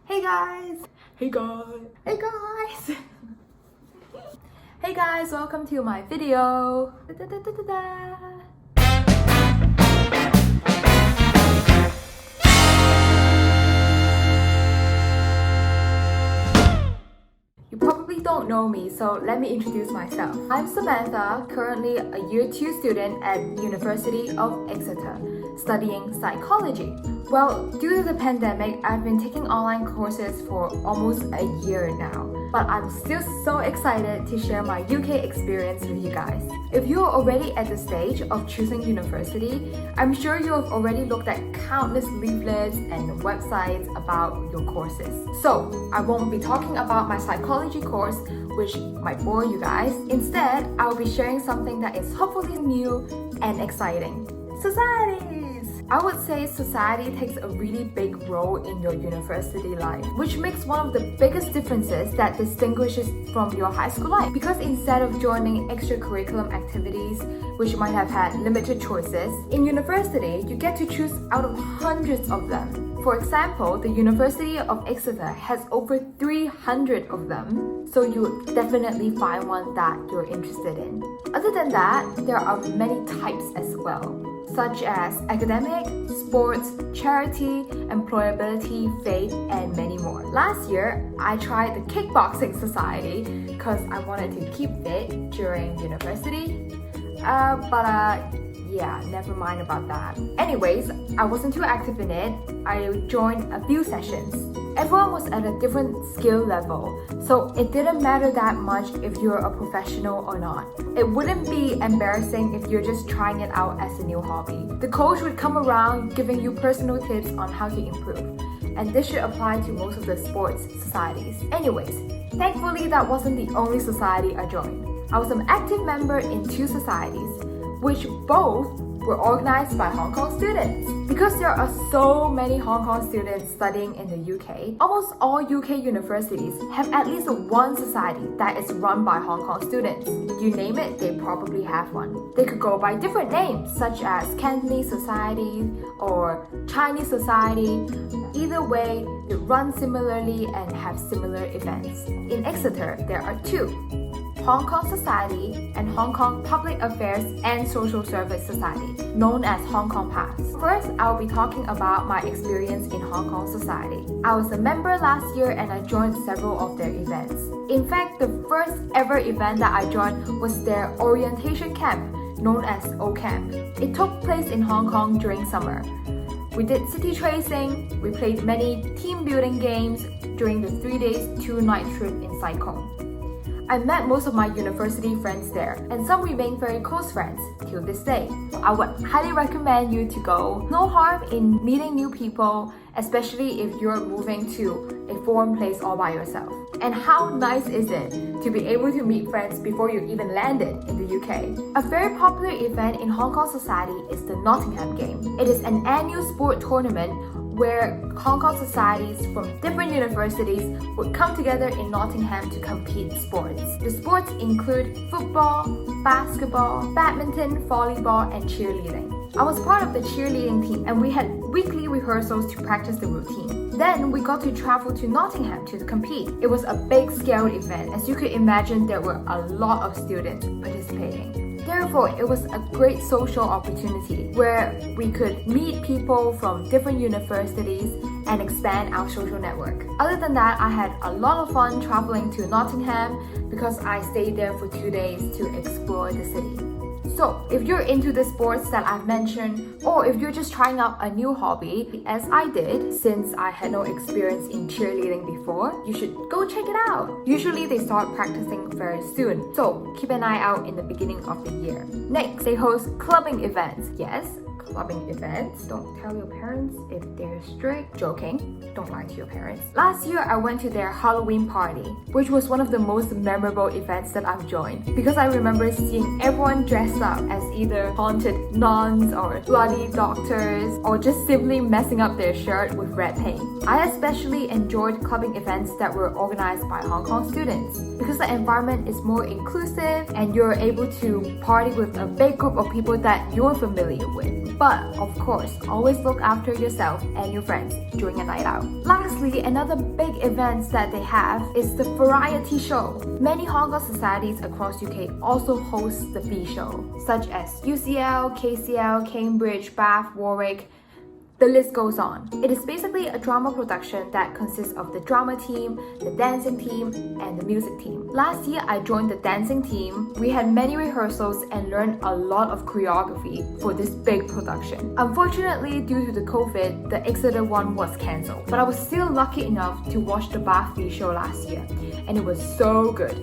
Hey guys! Hey guys! Hey guys! Hey guys, welcome to my video! You probably don't know me, so let me introduce myself. I'm Samantha, currently a year 2 student at University of Exeter, studying psychology. Well, due to the pandemic, I've been taking online courses for almost a year now, but I'm still so excited to share my UK experience with you guys. If you're already at the stage of choosing university, I'm sure you have already looked at countless leaflets and websites about your courses. So, I won't be talking about my psychology course, which might bore you guys. Instead, I'll be sharing something that is hopefully new and exciting. Societies! I would say society takes a really big role in your university life, which makes one of the biggest differences that distinguishes from your high school life. Because instead of joining extracurricular activities, which might have had limited choices, in university, you get to choose out of hundreds of them. For example, the University of Exeter has over 300 of them, so you'll definitely find one that you're interested in. Other than that, there are many types as well, such as academic, sports, charity, employability, faith, and many more. Last year, I tried the kickboxing society because I wanted to keep fit during university, yeah, never mind about that. Anyways, I wasn't too active in it. I joined a few sessions. Everyone was at a different skill level, so it didn't matter that much if you're a professional or not. It wouldn't be embarrassing if you're just trying it out as a new hobby. The coach would come around giving you personal tips on how to improve, and this should apply to most of the sports societies. Anyways, thankfully that wasn't the only society I joined. I was an active member in 2 societies, which both were organized by Hong Kong students. Because there are so many Hong Kong students studying in the UK, almost all UK universities have at least one society that is run by Hong Kong students. You name it, they probably have one. They could go by different names, such as Cantonese Society or Chinese Society. Either way, they run similarly and have similar events. In Exeter, there are 2. Hong Kong Society and Hong Kong Public Affairs and Social Service Society, known as Hong Kong PAS. First, I'll be talking about my experience in Hong Kong Society. I was a member last year and I joined several of their events. In fact, the first ever event that I joined was their orientation camp, known as O-Camp. It took place in Hong Kong during summer. We did city tracing, we played many team building games during the 3 days, 2-night trip in Sai Kung. I met most of my university friends there, and some remain very close friends till this day. I would highly recommend you to go. No harm in meeting new people, especially if you're moving to a foreign place all by yourself. And how nice is it to be able to meet friends before you even landed in the UK? A very popular event in Hong Kong society is the Nottingham Game. It is an annual sport tournament where Hong Kong societies from different universities would come together in Nottingham to compete in sports. The sports include football, basketball, badminton, volleyball, and cheerleading. I was part of the cheerleading team and we had weekly rehearsals to practice the routine. Then we got to travel to Nottingham to compete. It was a big scale event. As you could imagine, there were a lot of students participating. Therefore, it was a great social opportunity where we could meet people from different universities and expand our social network. Other than that, I had a lot of fun traveling to Nottingham because I stayed there for 2 days to explore the city. So, if you're into the sports that I've mentioned, or if you're just trying out a new hobby, as I did, since I had no experience in cheerleading before, you should go check it out. Usually they start practicing very soon, so keep an eye out in the beginning of the year. Next, they host clubbing events. Yes, clubbing events. Don't tell your parents if they're strict. Joking. Don't lie to your parents. Last year, I went to their Halloween party, which was one of the most memorable events that I've joined because I remember seeing everyone dressed up as either haunted nuns or bloody doctors or just simply messing up their shirt with red paint. I especially enjoyed clubbing events that were organized by Hong Kong students because the environment is more inclusive and you're able to party with a big group of people that you're familiar with. But of course, always look after yourself and your friends during a night out. Lastly, another big event that they have is the variety show. Many Hong Kong societies across UK also host the B show, such as UCL, KCL, Cambridge, Bath, Warwick. The list goes on. It is basically a drama production that consists of the drama team, the dancing team, and the music team. Last year, I joined the dancing team. We had many rehearsals and learned a lot of choreography for this big production. Unfortunately, due to the COVID, the Exeter one was cancelled. But I was still lucky enough to watch the Bath V show last year, and it was so good.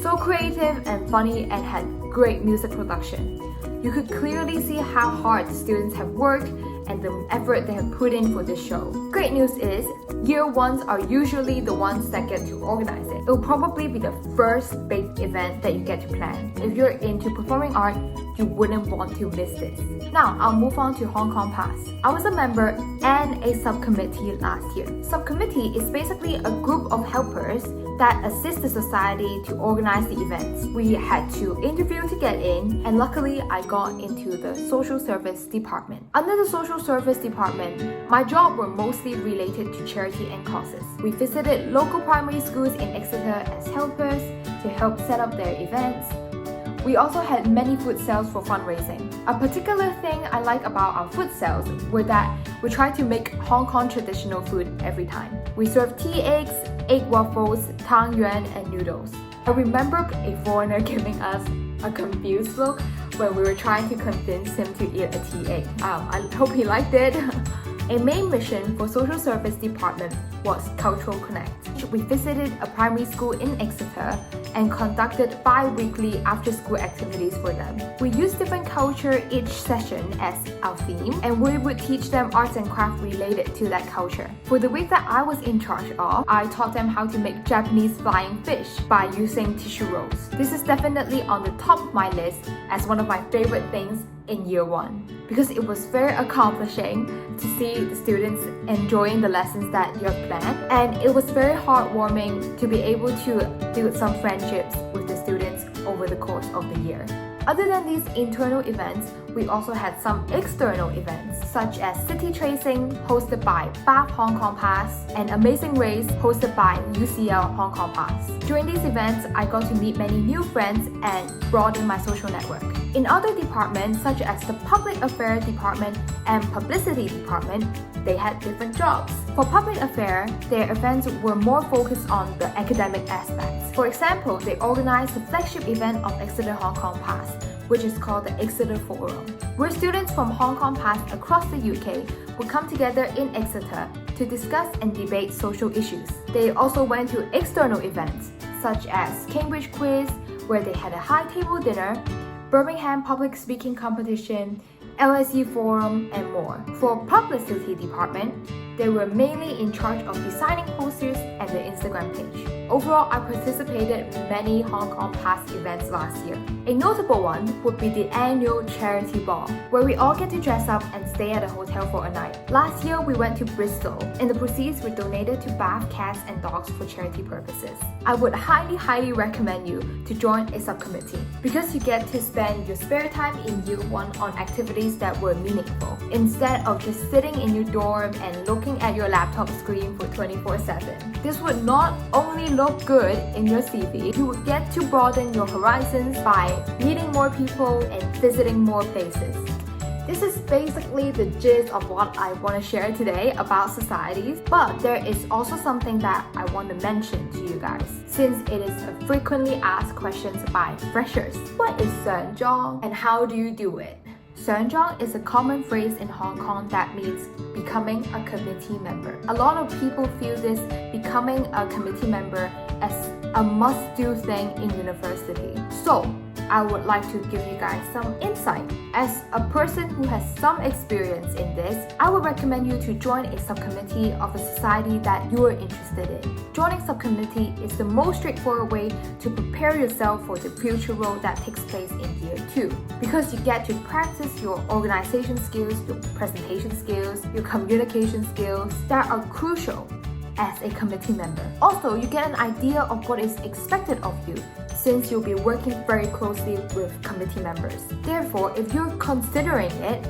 So creative and funny and had great music production. You could clearly see how hard the students have worked and the effort they have put in for this show. Great news is, year ones are usually the ones that get to organize it. It will probably be the first big event that you get to plan. If you're into performing art, you wouldn't want to miss this. Now, I'll move on to Hong Kong Pass. I was a member and a subcommittee last year. Subcommittee is basically a group of helpers that assist the society to organize the events. We had to interview to get in, and luckily I got into the social service department. Under the social service department, my job were mostly related to charity and causes. We visited local primary schools in Exeter as helpers to help set up their events. We also had many food sales for fundraising. A particular thing I like about our food sales were that we try to make Hong Kong traditional food every time. We serve tea eggs, egg waffles, tang yuan, and noodles. I remember a foreigner giving us a confused look when we were trying to convince him to eat a tea egg. I hope he liked it. A main mission for Social Service Department was Cultural Connect. We visited a primary school in Exeter and conducted bi-weekly after-school activities for them. We used different culture each session as our theme, and we would teach them arts and craft related to that culture. For the week that I was in charge of, I taught them how to make Japanese flying fish by using tissue rolls. This is definitely on the top of my list as one of my favorite things in year one, because it was very accomplishing to see the students enjoying the lessons that you have planned, and it was very heartwarming to be able to build some friendships with the students over the course of the year. Other than these internal events, we also had some external events, such as City Tracing, hosted by Bath Hong Kong Pass, and Amazing Race, hosted by UCL Hong Kong Pass. During these events, I got to meet many new friends and broaden my social network. In other departments, such as the Public Affairs Department and Publicity Department, they had different jobs. For Public Affairs, their events were more focused on the academic aspects. For example, they organized the flagship event of Exeter Hong Kong Pass, which is called the Exeter Forum, where students from Hong Kong Pass across the UK would come together in Exeter to discuss and debate social issues. They also went to external events, such as Cambridge Quiz, where they had a high table dinner, Birmingham Public Speaking Competition, LSE Forum, and more. For Publicity Department, they were mainly in charge of designing posters and the Instagram page. Overall, I participated in many Hong Kong Pass events last year. A notable one would be the annual charity ball, where we all get to dress up and stay at a hotel for a night. Last year, we went to Bristol, and the proceeds were donated to Bath cats and dogs for charity purposes. I would highly recommend you to join a subcommittee, because you get to spend your spare time in year one on activities that were meaningful, instead of just sitting in your dorm and looking at your laptop screen for 24/7. This would not only look good in your CV, you would get to broaden your horizons by meeting more people and visiting more places. This is basically the gist of what I want to share today about societies, but there is also something that I want to mention to you guys, since it is a frequently asked questions by freshers. What is 上莊 and how do you do it? 上莊 is a common phrase in Hong Kong that means becoming a committee member. A lot of people feel this becoming a committee member as a must-do thing in university. So, I would like to give you guys some insight. As a person who has some experience in this, I would recommend you to join a subcommittee of a society that you are interested in. Joining subcommittee is the most straightforward way to prepare yourself for the future role that takes place in year 2, because you get to practice your organization skills, your presentation skills, your communication skills that are crucial as a committee member. Also, you get an idea of what is expected of you, since you'll be working very closely with committee members. Therefore, if you're considering it,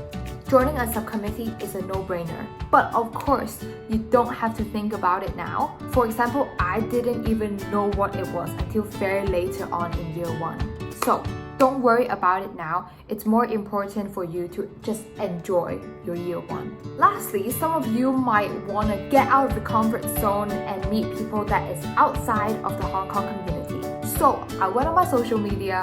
joining a subcommittee is a no-brainer. But of course, you don't have to think about it now. For example, I didn't even know what it was until very later on in year 1. So, don't worry about it now. It's more important for you to just enjoy your year 1. Lastly, some of you might want to get out of the comfort zone and meet people that is outside of the Hong Kong community. So, I went on my social media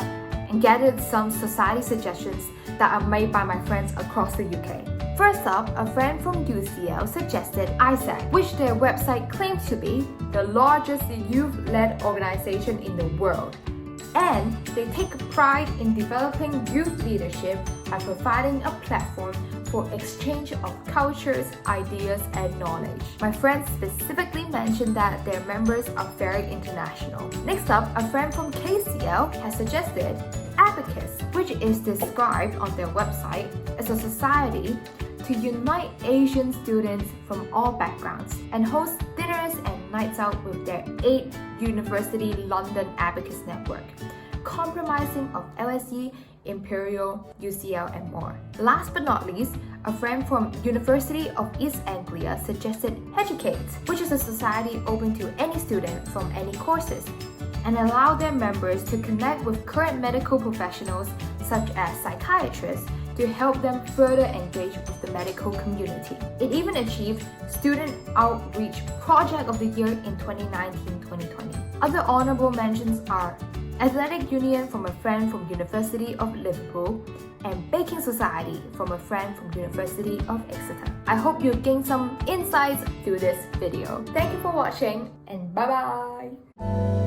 and gathered some society suggestions that are made by my friends across the UK. First up, a friend from UCL suggested ISAC, which their website claims to be the largest youth-led organization in the world. And they take pride in developing youth leadership by providing a platform for exchange of cultures, ideas, and knowledge. My friends specifically mentioned that their members are very international. Next up, a friend from KCL has suggested Abacus, which is described on their website as a society to unite Asian students from all backgrounds and host dinners and nights out with their 8 University London Abacus network, comprising of LSE, Imperial, UCL, and more. Last but not least, a friend from University of East Anglia suggested Educate, which is a society open to any student from any courses and allow their members to connect with current medical professionals such as psychiatrists to help them further engage with the medical community. It even achieved Student Outreach Project of the Year in 2019-2020. Other honorable mentions are Athletic Union from a friend from University of Liverpool and Baking Society from a friend from University of Exeter. I hope you gained some insights through this video. Thank you for watching and bye bye!